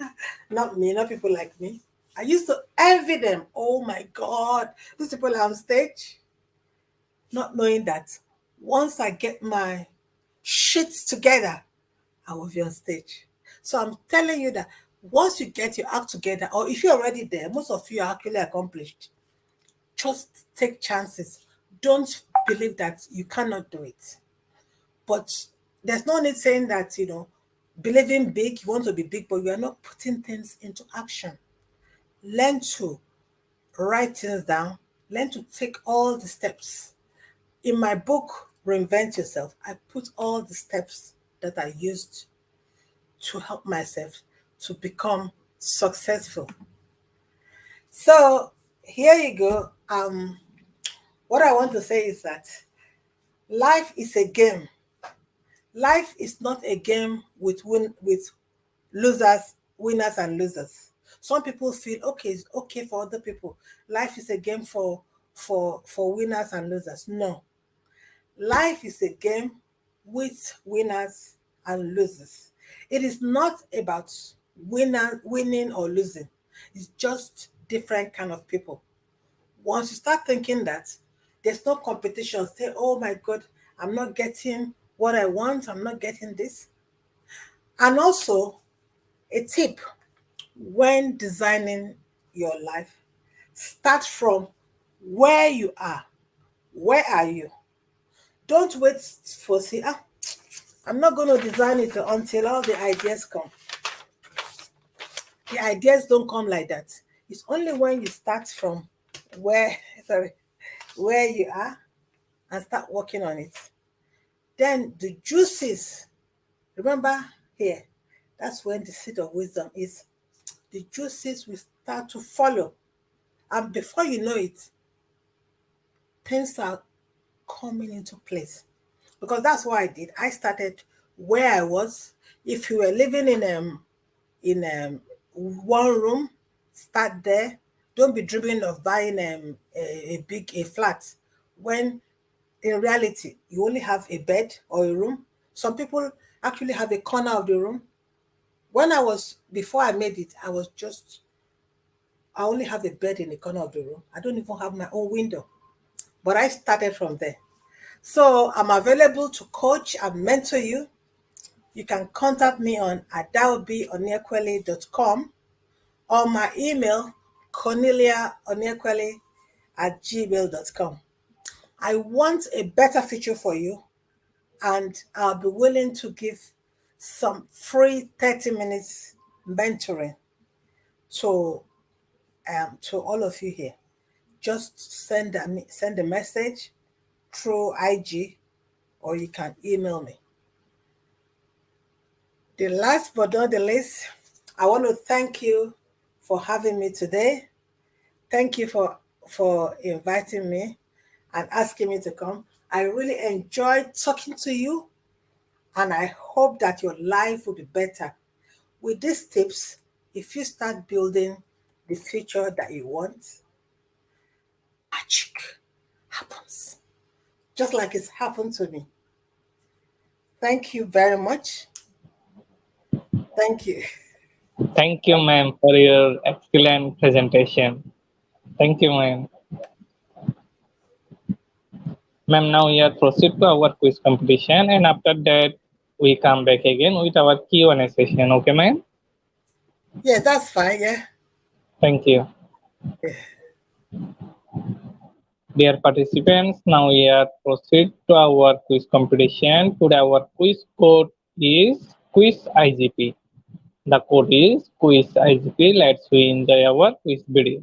S3: not me, not people like me. I used to envy them. Oh my God, these people are on stage. Not knowing that once I get my shit together, I will be on stage. So I'm telling you that once you get your act together, or if you're already there, most of you are actually accomplished. Just take chances. Don't believe that you cannot do it. But there's no need saying that, believing big, you want to be big, but you are not putting things into action. Learn to write things down. Learn to take all the steps. In my book, Reinvent Yourself, I put all the steps that I used to help myself to become successful. So here you go. What I want to say is that Life is a game. Life is not a game with losers, winners and losers. Some people feel okay, it's okay for other people. Life is a game for winners and losers. No. Life is a game with winners and losers. It is not about winning or losing. It's just different kind of people. Once you start thinking that there's no competition, say, oh my God, I'm not getting what I want, I'm not getting this. And also, a tip when designing your life, start from where you are. Where are you? Don't wait for see, I'm not going to design it until all the ideas come. The ideas don't come like that. It's only when you start from where, sorry, where you are and start working on it. Then the juices, remember here, that's when the seed of wisdom is. The juices will start to follow. And before you know it, things are coming into place. Because that's what I did. I started where I was. If you were living in one room, start there. Don't be dreaming of buying a big flat when in reality you only have a bed or a room. Some people actually have a corner of the room. When I was before I made it, I only have a bed in the corner of the room. I don't even have my own window. But I started from there. So I'm available to coach and mentor you. You can contact me on adaobioniakweli.com or my email corneliaoniakweli@gmail.com. I want a better future for you, and I'll be willing to give some free 30 minutes mentoring to all of you here. Just send a message through IG, or you can email me. The last but not the least, I want to thank you for having me today. Thank you for inviting me and asking me to come. I really enjoyed talking to you, and I hope that your life will be better. With these tips, if you start building the future that you want, magic happens, just like it's happened to me. Thank you very much. Thank you.
S1: Thank you, ma'am, for your excellent presentation. Thank you, ma'am. Ma'am, now we are proceed to our quiz competition, and after that, we come back again with our Q&A session. Okay, ma'am?
S3: Yeah, that's fine. Yeah.
S1: Thank you. Dear participants, now we are proceed to our quiz competition. Today our quiz code is quiz IGP. The code is quiz IGP. Let's we enjoy our quiz video.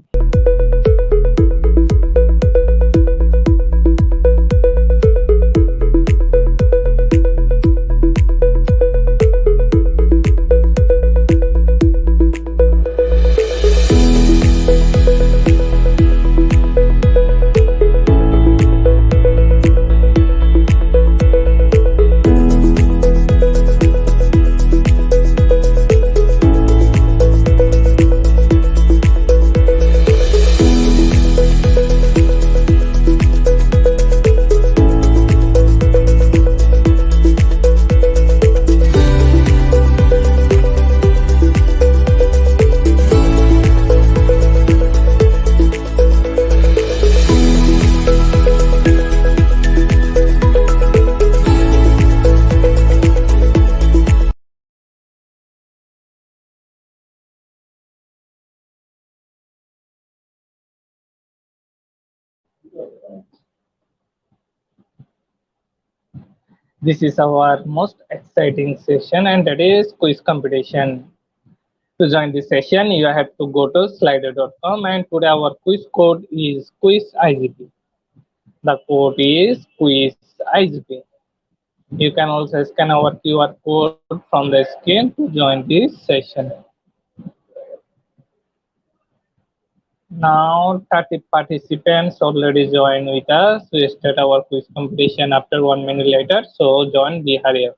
S1: This is our most exciting session, and that is quiz competition. To join this session, you have to go to slido.com, and today our quiz code is quiz IGP. The code is quiz IGP. You can also scan our QR code from the screen to join this session. Now 30 participants already joined with us. We start our quiz competition after 1 minute later. So join, be hurry up.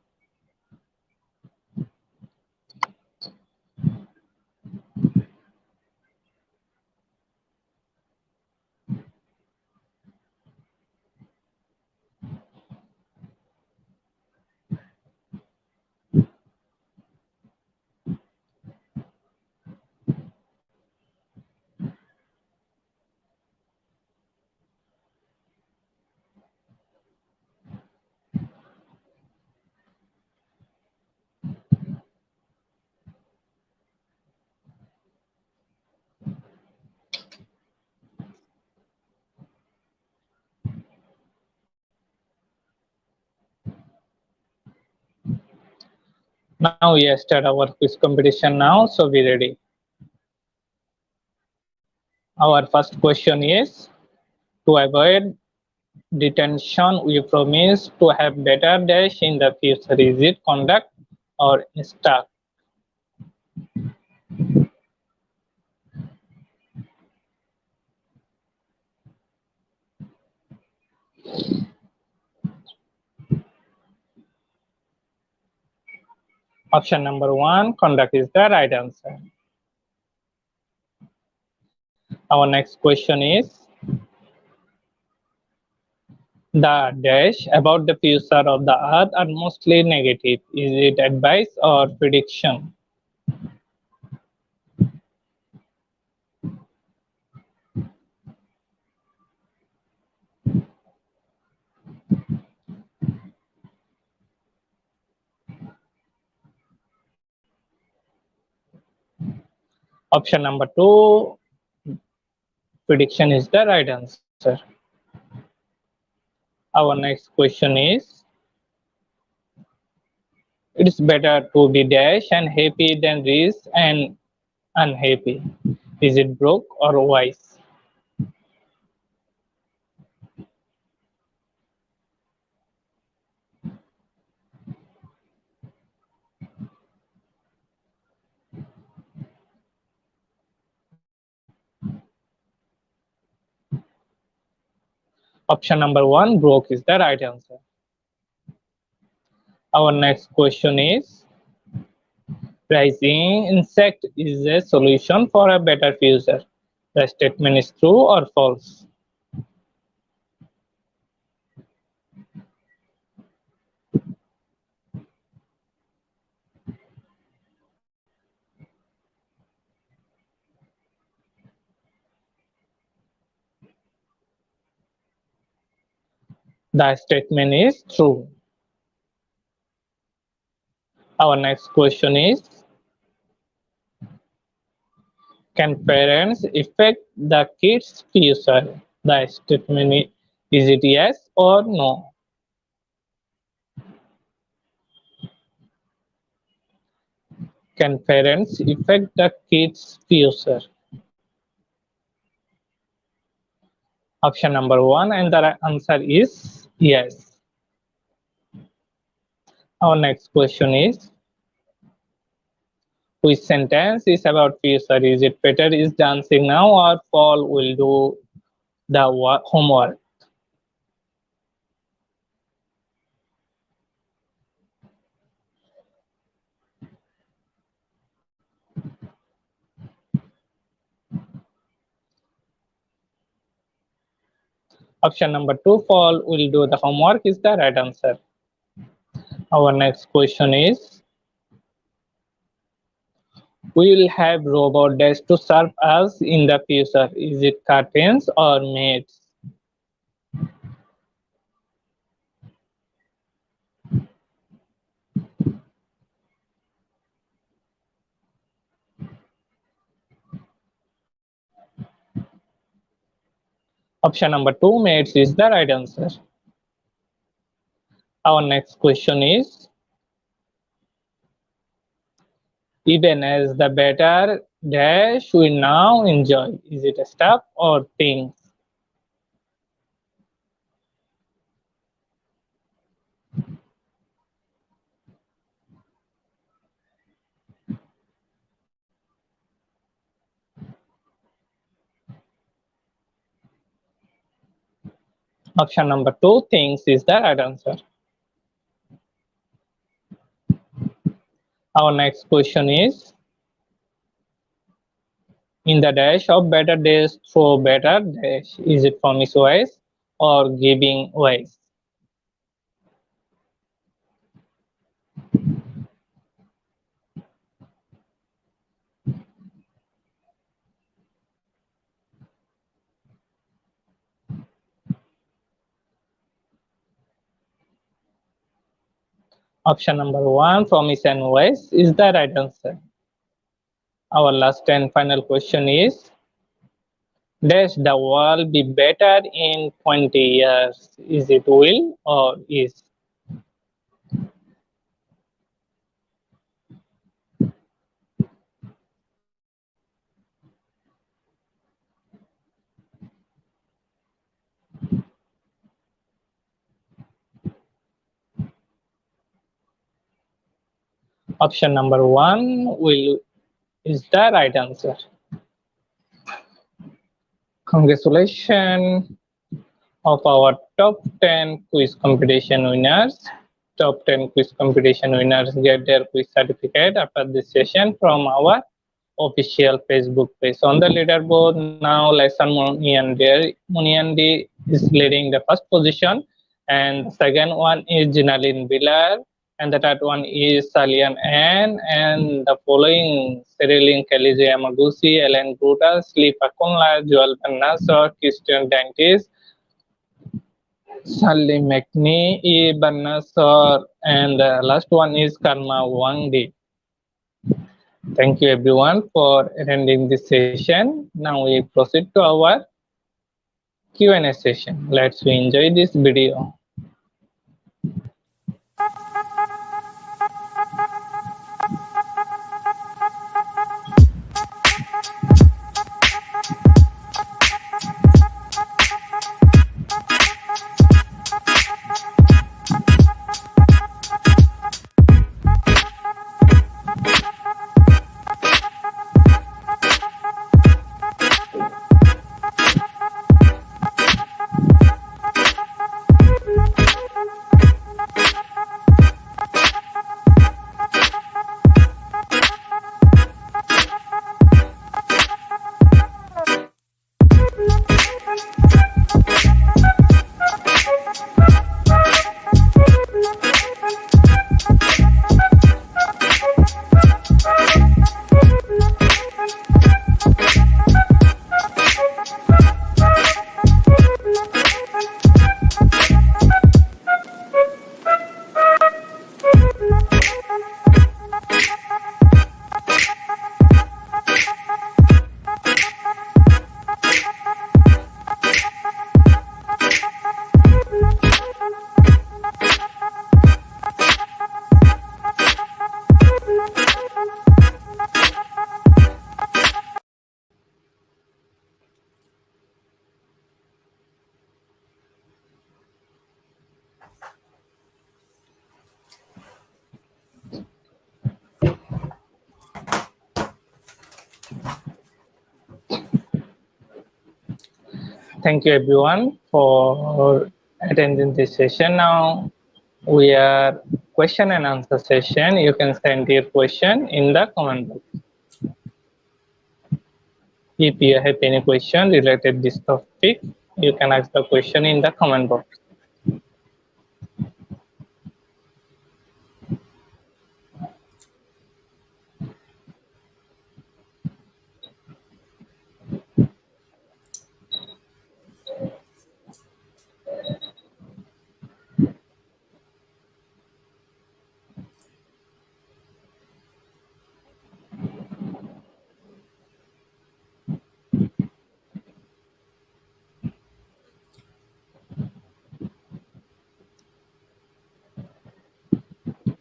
S1: Now we start our quiz competition now. So be ready. Our first question is, to avoid detention, we promise to have better dash in the future. Is it conduct or instruct? Option number one, conduct is the right answer. Our next question is, the dash about the future of the earth are mostly negative. Is it advice or prediction? Option number two, prediction is the right answer. Our next question is, it is better to be dash and happy than rich and unhappy. Is it broke or wise? Option number one, broke is the right answer. Our next question is, raising insect is a solution for a better future. The statement is true or false? The statement is true. Our next question is, can parents affect the kids' future? The statement is it yes or no? Can parents affect the kids' future? Option number one, and the answer is yes. Our next question is, which sentence is about future? Is it better is dancing now or Paul will do the homework? Option number two, Paul will do the homework is the right answer. Our next question is, we will have robot dash to serve us in the future. Is it curtains or maids? Option number two, maids is the right answer. Our next question is, even as the better dash we now enjoy. Is it a stuff or things? Option number 2, things, is the right answer. Our next question is, in the dash of better days through better dash, is it promise wise or giving wise? Option number 1, promise and wise, is the right answer. Our last and final question is, dash the world be better in 20 years? Is it will or is? Option number 1, will, is the right answer. Congratulations of our top 10 quiz competition winners. Top 10 quiz competition winners get their quiz certificate after this session from our official Facebook page. On the leaderboard now, Lesson Muniandi is leading the first position, and the second one is Jinalin Bilar, and the third one is Salian Ann, and the following Cerilin Kalize Yamaguchi, Ellen Brutus, Lee Pakunla, Joel Banasor, Christian Dantis, Sally McNee, E. Banasor, and the last one is Karma Wangdi. Thank you everyone for attending this session. Now we proceed to our Q&A session. Let's enjoy this video. Thank you everyone for attending this session. Now we are question and answer session. You can send your question in the comment box. If you have any question related to this topic, you can ask the question in the comment box.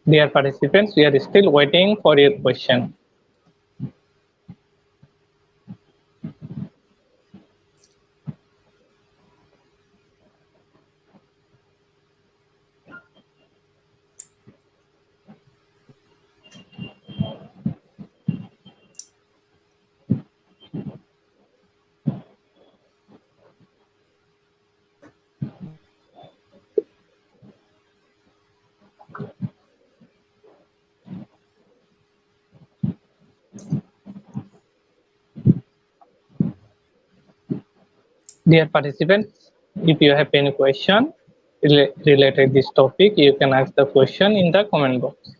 S1: Dear participants, we are still waiting for your question. Dear participants, if you have any question related this topic, you can ask the question in the comment box.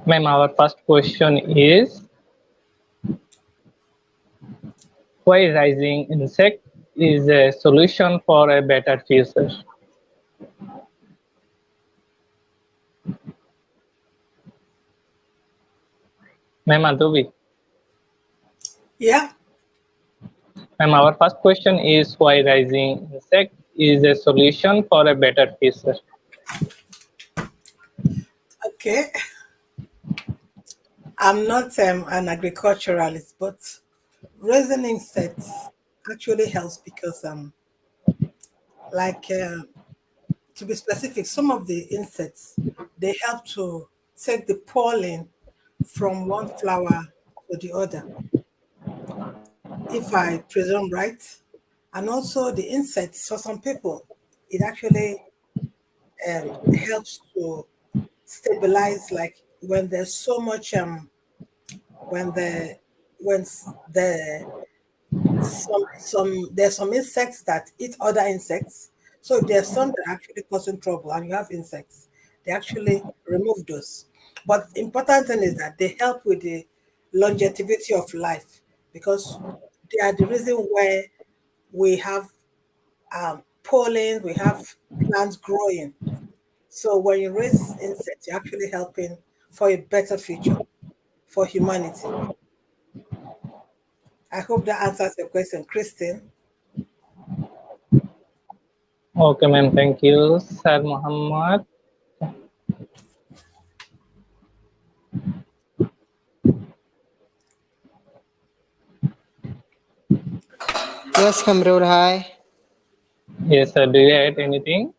S1: Ma'am, our first question is, why raising insect is a solution for a better future? Ma'am Adobe.
S3: Yeah.
S1: Ma'am, our first question is, why raising insect is a solution for a better future?
S3: Okay. I'm not an agriculturalist, but raising insects actually helps because, like, to be specific, some of the insects they help to take the pollen from one flower to the other, if I presume right. And also the insects, for some people, it actually helps to stabilize, like when there's so much when the when s- the some there's some insects that eat other insects. So if there's some that are actually causing trouble and you have insects, they actually remove those. But important thing is that they help with the longevity of life, because they are the reason why we have pollen, we have plants growing. So when you raise insects, you're actually helping for a better future for humanity. I hope that answers your question, Christine.
S1: Okay, ma'am, thank you. Sir Muhammad.
S2: Yes, Kamrul, hi.
S1: Yes, sir, do you add anything?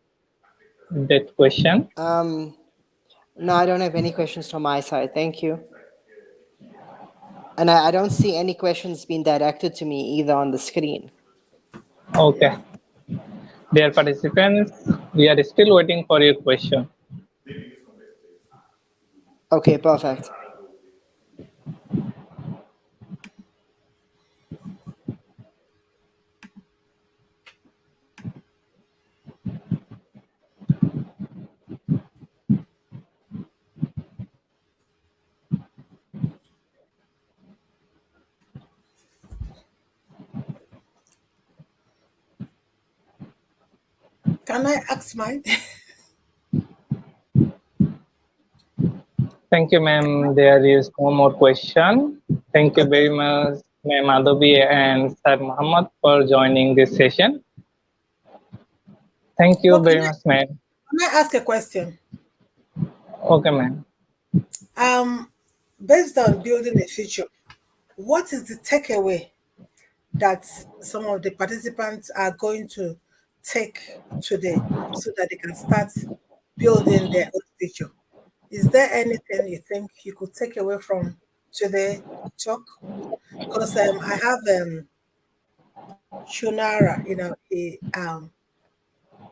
S1: That question?
S2: No, I don't have any questions from my side. Thank you. And I don't see any questions being directed to me either on the screen.
S1: Okay. Dear participants, we are still waiting for your question.
S2: Okay, perfect.
S3: Can I ask mine?
S1: Thank you, ma'am. There is no more question. Thank you very much, ma'am Adobe and Sir Muhammad, for joining this session. Thank you
S3: But
S1: very much, ma'am.
S3: can I ask a question?
S1: Okay, ma'am.
S3: Based on building a future, what is the takeaway that some of the participants are going to take today so that they can start building their own future? Is there anything you think you could take away from today talk? Because I have Shunara,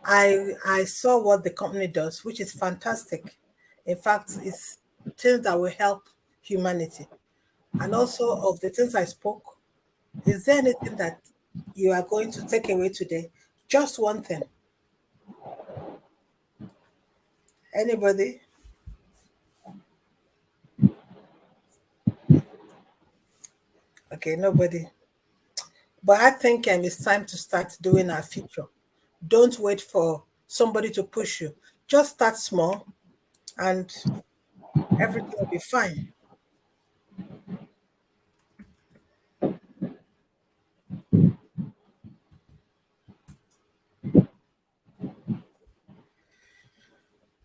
S3: I saw what the company does, which is fantastic. In fact, it's things that will help humanity. And also of the things I spoke, is there anything that you are going to take away today? Just one thing. Anybody? Okay, nobody. But I think it's time to start doing our future. Don't wait for somebody to push you. Just start small and everything will be fine.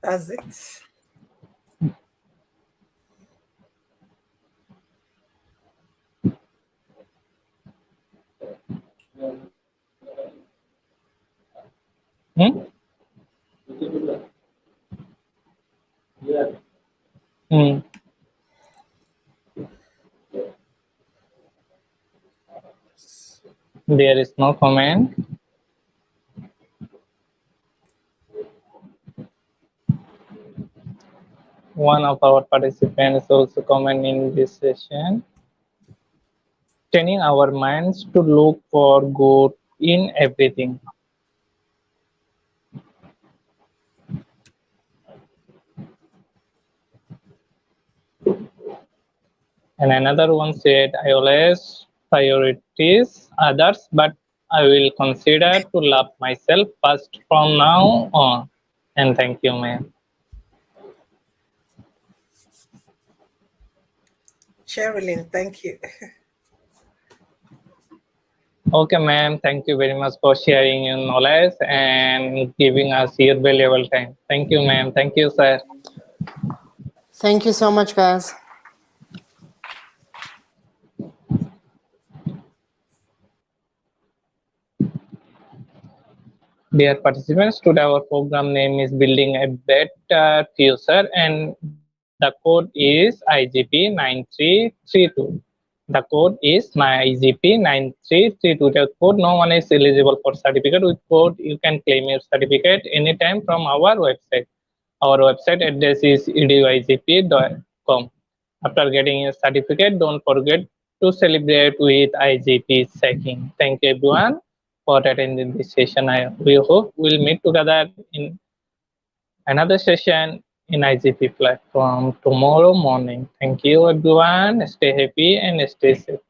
S3: That's it.
S1: Hmm? Hmm. There is no comment. One of our participants also comment in this session. Training our minds to look for good in everything. And another one said, I always prioritize others, but I will consider to love myself first from now on. And thank you, ma'am.
S3: Sherilyn, thank you.
S1: Okay, ma'am. Thank you very much for sharing your knowledge and giving us your valuable time. Thank you, ma'am. Thank you, sir.
S2: Thank you so much, guys.
S1: Dear participants, today our program name is Building a Better Future, and the code is IGP9332. The code is IGP9332. The code, no one is eligible for certificate. With code, you can claim your certificate anytime from our website. Our website address is eduigp.com. After getting your certificate, don't forget to celebrate with IGP Sacking. Thank you, everyone, for attending this session. We hope we'll meet together in another session in IGP platform tomorrow morning. Thank you, everyone. Stay happy and stay safe.